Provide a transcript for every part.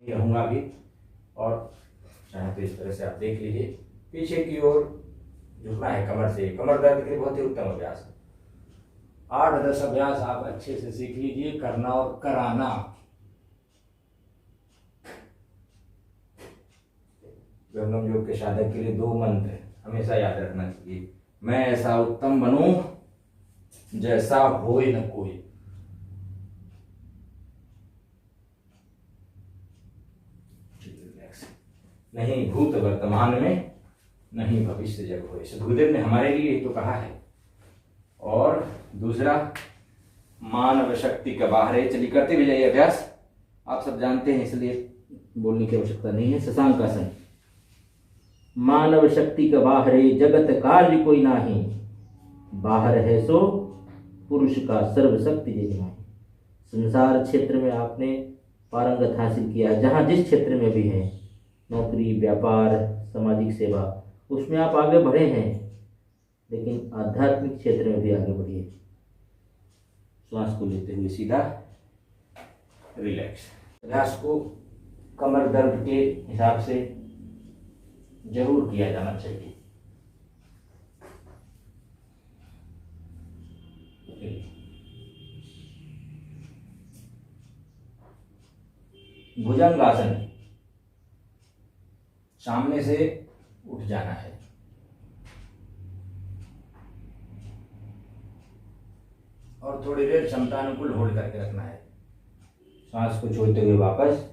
रहूँगा अभी। और चाहे तो इस तरह से आप देख लीजिए, पीछे की ओर झुकना है कमर से। कमर दर्द के लिए बहुत ही उत्तम अभ्यास है। 8-10 अभ्यास आप अच्छे से सीख लीजिए, करना और कराना। विहंगम योग के साधक के लिए 2 मंत्र हमेशा याद रखना चाहिए। मैं ऐसा उत्तम बनूं जैसा होए न कोई। नहीं भूत वर्तमान में, नहीं भविष्य जब होए। गुरुदेव ने हमारे लिए तो कहा है। और दूसरा, मानव शक्ति का बाहर है। चलिए करते भी जाइए अभ्यास, आप सब जानते हैं इसलिए बोलने की आवश्यकता नहीं है। शशांक आसन। मानव शक्ति का बाहर है, जगत कार्य कोई नाही, बाहर है सो पुरुष का सर्वशक्ति जय। संसार क्षेत्र में आपने पारंगत हासिल किया है, जहाँ जिस क्षेत्र में भी है, नौकरी, व्यापार, सामाजिक सेवा, उसमें आप आगे बढ़े हैं, लेकिन आध्यात्मिक क्षेत्र में भी आगे बढ़िए। श्वास को लेते हुए सीधा रिलैक्स। अभ्यास को कमर दर्द के हिसाब से जरूर किया जाना चाहिए। भुजंगासन, सामने से उठ जाना है। और थोड़ी देर क्षमतानुकूल होल्ड करके रखना है। सांस को छोड़ते हुए वापस,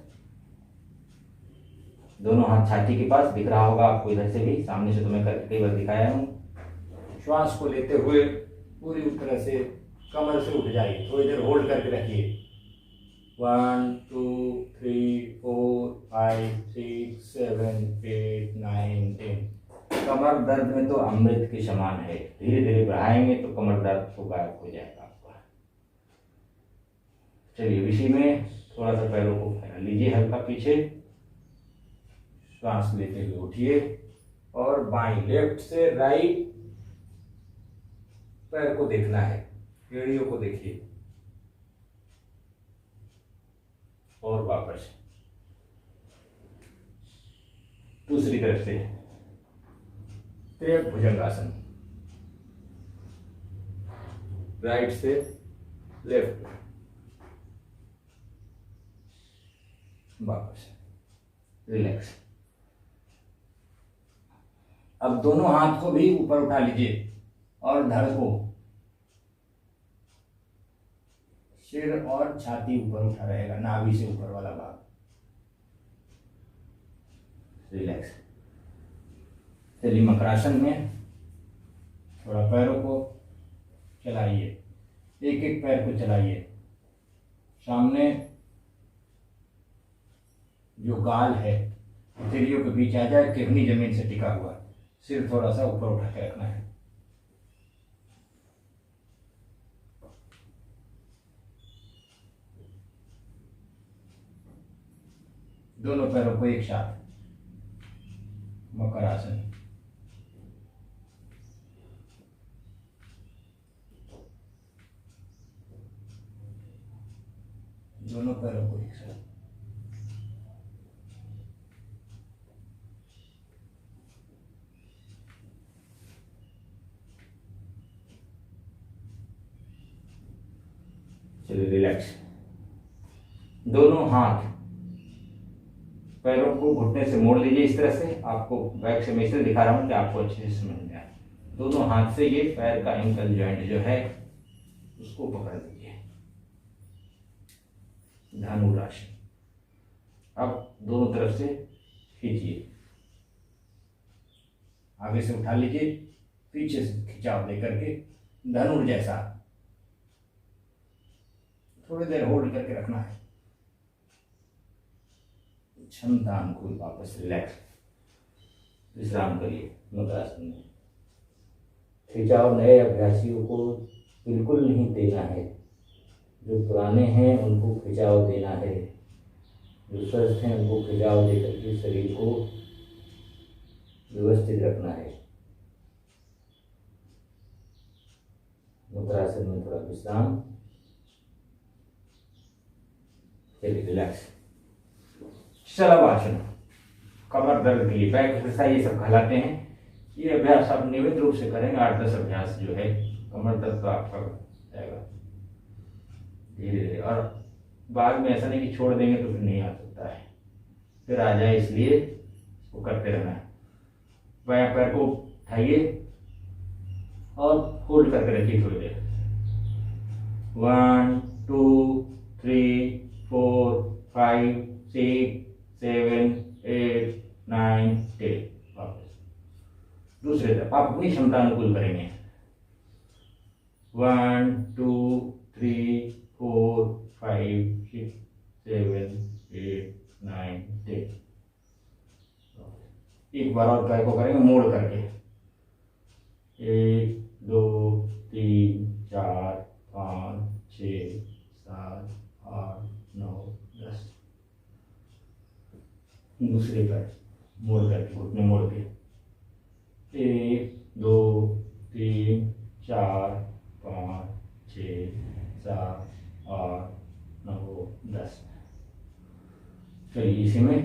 दोनों हाथ छाती के पास, दिख रहा होगा आपको इधर से भी, सामने से तो मैं कई बार दिखाया हूं। श्वास को लेते हुए पूरी तरह से कमर से उठ जाइए। थोड़ी देर होल्ड करके रखिए। 1 2 3 4 5 6 7 8 9 10। कमर दर्द में तो अमृत के समान है। धीरे धीरे बढ़ाएंगे तो कमर दर्द तो गायब हो जाएगा आपका। चलिए इसी में थोड़ा सा पैरों को फैला लीजिए हल्का पीछे। श्वास लेते हुए उठिए और बाएं लेफ्ट से राइट पैर को देखना है, एड़ियों को देखिए। और वापस दूसरी तरफ से त्रिभुज भुजंगासन, राइट से लेफ्ट, वापस रिलैक्स। अब दोनों हाथ को भी ऊपर उठा लीजिए और धड़ को, सिर और छाती ऊपर उठा रहेगा, नाभि से ऊपर वाला भाग। रिलैक्स। चलिए मकरासन में थोड़ा पैरों को चलाइए, एक एक पैर को चलाइए। सामने जो गाल है हथेलियों के बीच आ जाए, किडनी जमीन से टिका हुआ, सिर थोड़ा सा ऊपर उठा के रखना है। दोनों पैरों को एक साथ, मकर आसन। दोनों पैरों को एक साथ। चलिए रिलैक्स। दोनों हाथ पैरों को घुटने से मोड़ लीजिए इस तरह से। आपको बैक से मैं इसलिए दिखा रहा हूं कि आपको अच्छे से समझ में आए। दोनों हाथ से ये पैर का एंकल जॉइंट जो है उसको पकड़ लीजिए, धनुरासन। अब दोनों तरफ से खींचिए, आगे से उठा लीजिए, पीछे से खिंचाव देकर के धनुर जैसा। थोड़ी देर होल्ड करके रखना है। क्षमता अनुकूल वापस रिलैक्स, विश्राम करिए मुद्रासन में। खिंचाव नए अभ्यासियों को बिल्कुल नहीं देना है। जो पुराने हैं उनको खिंचाव देना है, जो स्वस्थ हैं उनको खिंचाव देकर के शरीर को व्यवस्थित रखना है। मुद्रासन में थोड़ा विश्राम, चलिए रिलैक्स। शलभासन, कमर दर्द के लिए बैक एक्सरसाइज ये सब कहलाते हैं। ये अभ्यास आप नियमित रूप से करेंगे, 8-10 अभ्यास जो है कमर दर्द तो आपका जाएगा धीरे धीरे। और बाद में ऐसा नहीं कि छोड़ देंगे तो फिर नहीं आ सकता है, फिर आ जाए, इसलिए इसको करते रहना है। बायां पैर को उठाइए और होल्ड करके रखिए थोड़ी देर। 1 2 3 4 5 6 7 8 9 10। वापस दूसरे तरफ आप अपनी क्षमता अनुकूल करेंगे। 1 2 3 4 5 6 7 8 9 10। एक बार और पैर को करेंगे मोड़ करके। 1 2 3 4 5 6 7 8 9 10। दूसरे पैर मोड़ करके, घुटने मोड़ के। 1 2 3 4 5 6 7 8 9 10। चलिए इसी में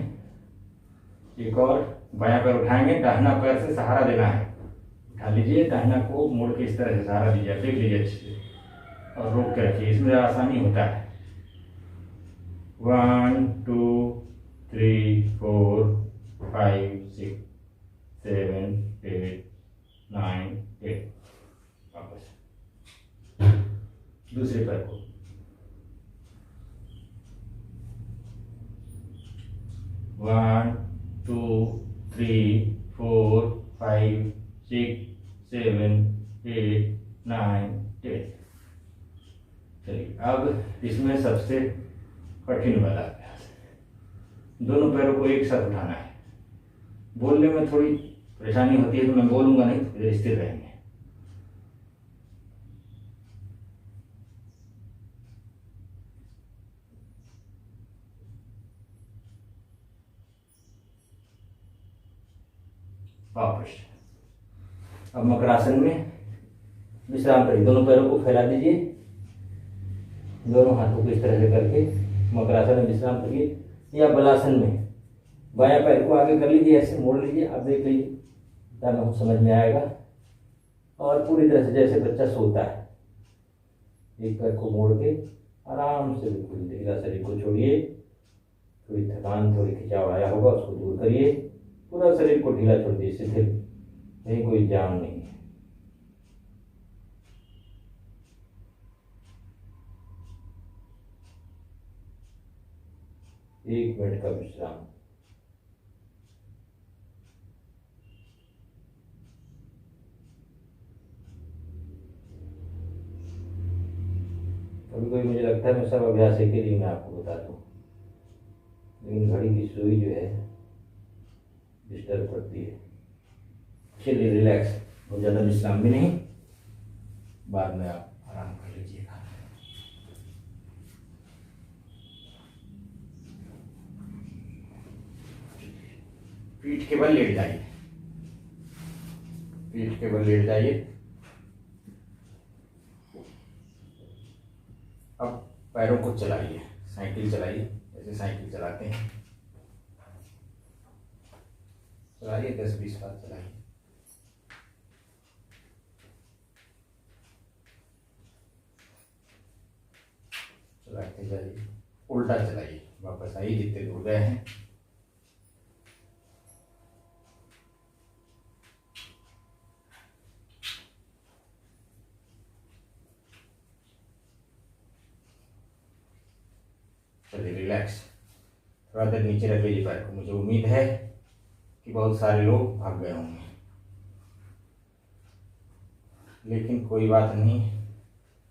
एक और बायां पैर उठाएंगे, दाहिना पैर से सहारा देना है। उठा लीजिए, दाहिना को मोड़ के इस तरह से सहारा दीजिए, देख लीजिए अच्छे से और रोक के रखिए, इसमें आसानी होता है। 1 2 3 4 5 6 7 8 9 10। वापस दूसरे पैर को। 1 2 3 4 5 6 7 8 9 10। चलिए अब इसमें सबसे कठिन वाला अभ्यास, दोनों पैरों को एक साथ उठाना है। बोलने में थोड़ी परेशानी होती है तो मैं बोलूंगा नहीं, तो स्थिर रहेंगे। वापस अब मकरासन में विश्राम करिए, दोनों पैरों को फैला दीजिए, दोनों हाथों को इस तरह से करके मकरासन में विश्राम करिए। या बलासन में बायां पैर को आगे कर लीजिए, ऐसे मोड़ लीजिए, आप देख लीजिए तब समझ में आएगा। और पूरी तरह से जैसे बच्चा सोता है, एक पैर को मोड़ के आराम से बिल्कुल ढीला शरीर को छोड़िए। थोड़ी थकान, थोड़ी खिंचाव आया होगा उसको दूर करिए, पूरा शरीर को ढीला छोड़ दिए, शिथिल, कहीं कोई जाम नहीं है। एक मिनट का विश्राम। कभी कभी मुझे लगता है मैं सब अभ्यास एक ही दिन में आपको बता दूं, लेकिन घड़ी की सुई जो है डिस्टर्ब करती है। चलिए रिलैक्स, बहुत ज़्यादा विश्राम भी नहीं, बाद में आप आराम कर लीजिएगा। पीठ के बल लेट जाइए, पीठ के बल लेट जाइए। अब पैरों को चलाइए, साइकिल चलाइए, जैसे साइकिल चलाते हैं चलाइए, 10-20 बार चलाइए। चलाते जाइए, उल्टा चलाइए, वापस आइए जितने दूर गए हैं। चलिए रिलैक्स, थोड़ा देर नीचे रख लीजिए पैर को। मुझे उम्मीद है कि बहुत सारे लोग भाग गए होंगे, लेकिन कोई बात नहीं,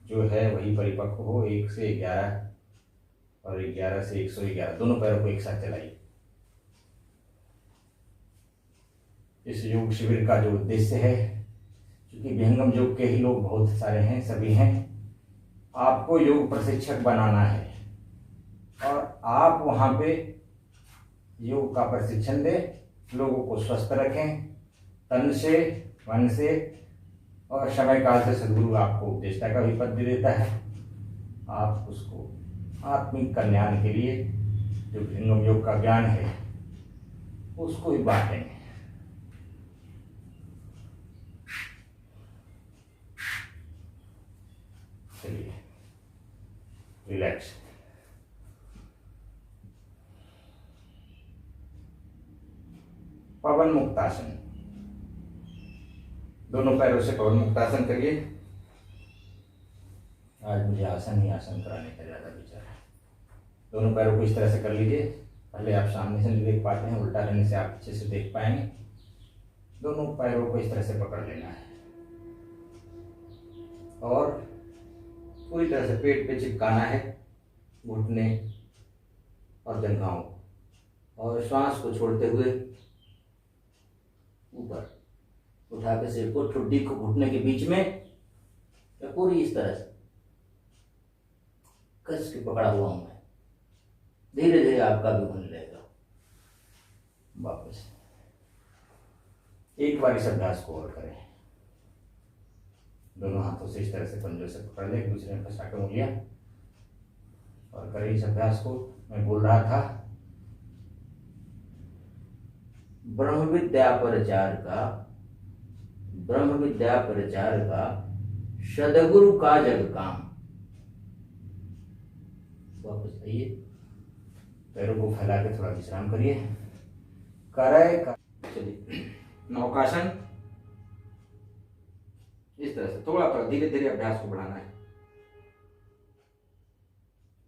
जो है वही परिपक्व हो। 1 से 11 और 11 से 111, दोनों पैरों को एक साथ चलाइए। इस योग शिविर का जो उद्देश्य है, क्योंकि विहंगम योग के ही लोग बहुत सारे हैं, सभी हैं, आपको योग प्रशिक्षक बनाना है और आप वहाँ पे योग का प्रशिक्षण दें, लोगों को स्वस्थ रखें, तन से, मन से और समय काल से। सद्गुरु आपको उपदेष्टा का भी पद दे देता है, आप उसको आत्मिक कल्याण के लिए जो भृंगम योग का ज्ञान है उसको ही बांटेंगे। चलिए रिलैक्स। पवन मुक्तासन, दोनों पैरों से पवन मुक्तासन करिए। आज मुझे आसन ही आसन कराने का ज्यादा विचार है। दोनों पैरों को इस तरह से कर लीजिए। पहले आप सामने से नहीं देख पाते हैं, उल्टा रहने से आप अच्छे से देख पाएंगे। दोनों पैरों को इस तरह से पकड़ लेना है और पूरी तरह से पेट पे चिपकाना है, घुटने और जंघाओं, और श्वास को छोड़ते हुए ऊपर उठा के सिर को ठुड्डी को घुटने के बीच में या पूरी इस तरह से कस के पकड़ा हुआ हूं मैं। धीरे धीरे आपका भी होने लगेगा। वापस एक बार इस अभ्यास को और करें। दोनों हाथों से इस तरह से पंजों से पकड़ ले, एक दूसरे में फंसा कर उंगलियां, और करें इस अभ्यास को। मैं बोल रहा था ब्रह्म विद्या प्रचार का सदगुरु का जग काम। वापस आइए, पैरों को फैला के थोड़ा विश्राम करिए। चलिए नौकासन, इस तरह से थोड़ा थोड़ा धीरे धीरे अभ्यास को बढ़ाना है।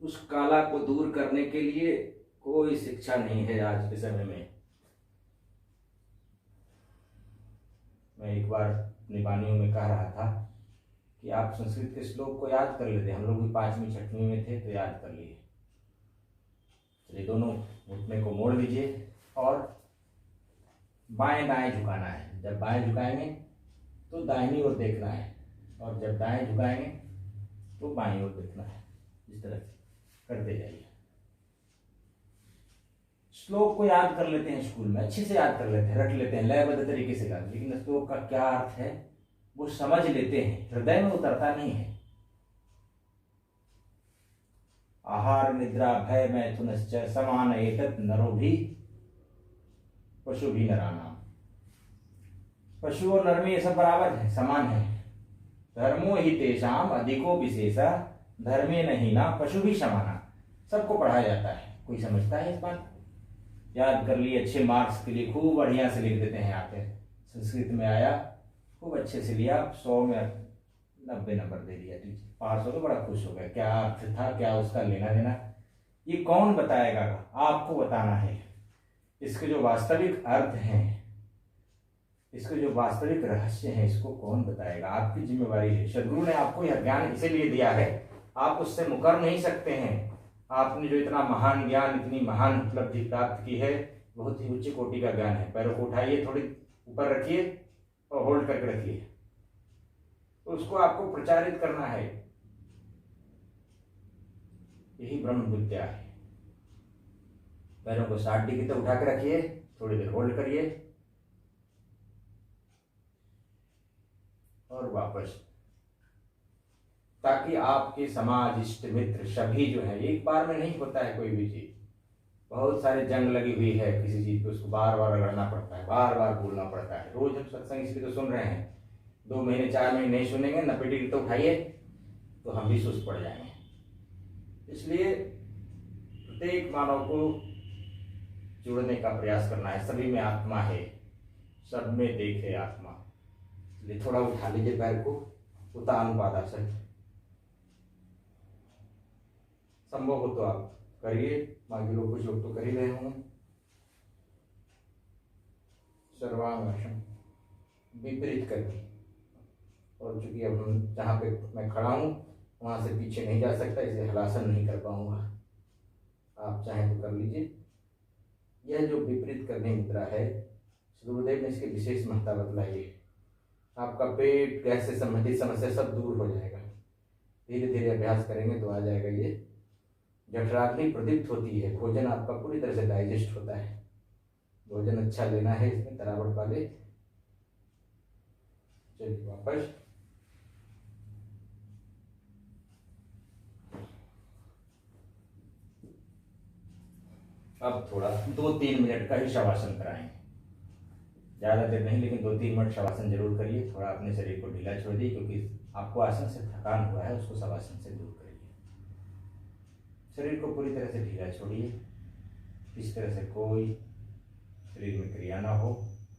उस काला को दूर करने के लिए कोई शिक्षा नहीं है आज के समय में। मैं एक बार अपनी वाणियों में कह रहा था कि आप संस्कृत के श्लोक को याद कर लेते। हम लोग भी 5वीं 6वीं में थे तो याद कर लिए। चलिए दोनों घुटने को मोड़ लीजिए और बाएं दाएं झुकाना है। जब बाएं झुकाएंगे तो दाहिनी ओर देखना है, और जब दाएं झुकाएंगे तो बाईं ओर देखना है। इस तरह से करते जाइए। श्लोक को याद कर लेते हैं, स्कूल में अच्छे से याद कर लेते हैं, रट लेते हैं, लयबद्ध तरीके से याद, लेकिन श्लोक का क्या अर्थ है वो समझ लेते हैं, हृदय में उतरता नहीं है। आहार निद्रा भय मैथुनश्च समान एतत् नरो भी पशु भी नरानाम। पशु और नर में ये सब बराबर है, समान है। धर्मो ही तेषाम अधिको विशेषा धर्मे नहीं ना पशु भी समाना। सबको पढ़ाया जाता है। कोई समझता है इस बात? याद कर लिए, अच्छे मार्क्स के लिए खूब बढ़िया से लिख देते हैं। आते संस्कृत में आया, खूब अच्छे से लिया, 100 में 90 नंबर दे दिया टीचर, पास हो तो बड़ा खुश हो गया। क्या अर्थ था, क्या उसका लेना देना, ये कौन बताएगा? आपको बताना है। इसके जो वास्तविक अर्थ हैं, इसके जो वास्तविक रहस्य हैं, इसको कौन बताएगा? आपकी जिम्मेवारी है। सदगुरु ने आपको यह ज्ञान इसीलिए दिया है, आप उससे मुकर नहीं सकते हैं। आपने जो इतना महान ज्ञान, इतनी महान उपलब्धि प्राप्त की है, बहुत ही उच्च कोटि का ज्ञान है। पैरों को उठाइए, थोड़ी ऊपर रखिए और होल्ड करके रखिए। तो उसको आपको प्रचारित करना है। यही ब्रह्म विद्या है। पैरों को 60 डिग्री तक उठा के रखिए, थोड़ी देर होल्ड करिए और वापस, ताकि आपके समाज, इष्ट मित्र सभी जो है, एक बार में नहीं होता है कोई भी चीज। बहुत सारे जंग लगी हुई है किसी चीज पे, उसको बार बार लड़ना पड़ता है, बार बार बोलना पड़ता है। रोज हम सत्संग इसलिए तो सुन रहे हैं, 2 महीने 4 महीने नहीं सुनेंगे, 90 डिग्री तो उठाइए तो हम भी सुस्त पड़ जाएंगे। इसलिए प्रत्येक मानव को जुड़ने का प्रयास करना है। सभी में आत्मा है, सब में देखे आत्मा। इसलिए थोड़ा उठा लीजिए पैर को, उतानुपादासन। संभव हो तो आप करिए, बाकी लोग कुछ लोग तो कर ही रहे होंगे। सर्वांगासन विपरीत करके, और चूंकि अब हम जहाँ पे मैं खड़ा हूँ वहां से पीछे नहीं जा सकता, इसलिए हलासन नहीं कर पाऊंगा। आप चाहें तो कर लीजिए। यह जो विपरीत करने मुद्रा है, गुरुदेव ने इसकी विशेष महत्ता बतलाई है। आपका पेट, गैस से संबंधित समस्या सब दूर हो जाएगा। धीरे धीरे अभ्यास करेंगे तो आ जाएगा। ये जठराग्नि प्रदीप्त होती है, भोजन आपका पूरी तरह से डाइजेस्ट होता है। भोजन अच्छा लेना है, इसमें तरावट वाले। चलिए वापस, अब थोड़ा 2-3 मिनट का ही शवासन कराएंगे, ज़्यादा देर नहीं, लेकिन 2-3 मिनट शवासन जरूर करिए। थोड़ा अपने शरीर को ढीला छोड़ दिए, क्योंकि आपको आसन से थकान हुआ है, उसको शवासन से दूर करिए। शरीर को पूरी तरह से ढीला छोड़िए, इस तरह से कोई शरीर में क्रिया ना हो।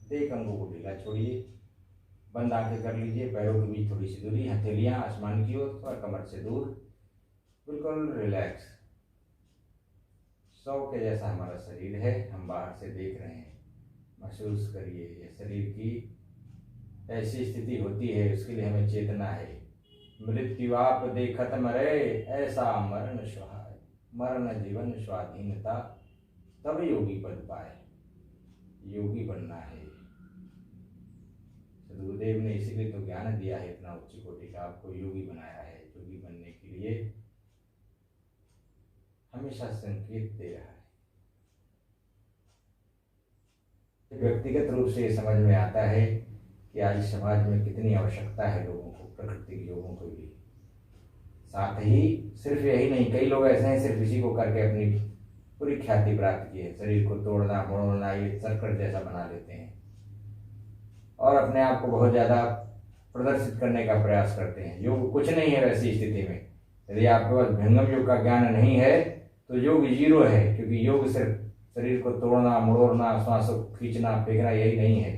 देह अंगों को ढीला छोड़िए, बंद आंखें कर लीजिए, पैरों के बीच थोड़ी सी दूरी, हथेलियां आसमान की ओर, थोड़ा कमर से दूर, बिल्कुल रिलैक्स। सौ के जैसा हमारा शरीर है, हम बाहर से देख रहे हैं। महसूस करिए, ये शरीर की ऐसी स्थिति होती है, उसके लिए हमें चेतना है। मृत्यु आप देखत मरे, ऐसा मरण स्वाहा, मरण जीवन स्वाधीनता, तब योगी पद पाए। योगी बनना है। सदगुरुदेव ने इसीलिए तो ज्ञान दिया है इतना उच्च कोटि का, आपको योगी बनाया है। योगी बनने के लिए हमेशा संकेत दे रहा है। व्यक्तिगत रूप से ये समझ में आता है कि आज समाज में कितनी आवश्यकता है लोगों को, प्राकृतिक योगों को भी। साथ ही सिर्फ यही नहीं, कई लोग ऐसे हैं सिर्फ इसी को करके अपनी पूरी ख्याति प्राप्त की है। शरीर को तोड़ना मोड़ना, ये सर्कट जैसा बना लेते हैं और अपने आप को बहुत ज़्यादा प्रदर्शित करने का प्रयास करते हैं। योग कुछ नहीं है वैसी स्थिति में। यदि आपके पास भृंगम योग का ज्ञान नहीं है तो योग जीरो है, क्योंकि योग सिर्फ शरीर को तोड़ना मोड़ना, श्वास को खींचना फेंकना यही नहीं है।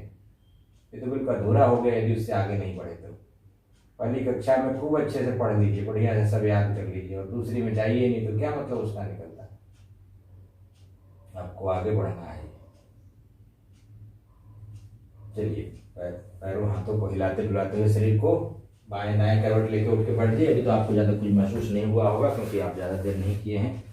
ये तो बिल्कुल अधूरा हो गया यदि उससे आगे नहीं बढ़े तो। पहली कक्षा में खूब अच्छे से पढ़ लीजिए, बढ़िया से सब याद कर लीजिए, और दूसरी में जाइए नहीं तो क्या मतलब उसका निकलता। आपको आगे बढ़ना है। चलिए, पैरों हाथों को हिलाते डुलाते हुए शरीर को बाएं दाएं करवट लेके उठ के बैठ जाइए। अभी तो आपको ज़्यादा कुछ महसूस नहीं हुआ होगा, क्योंकि आप ज़्यादा देर नहीं किए हैं।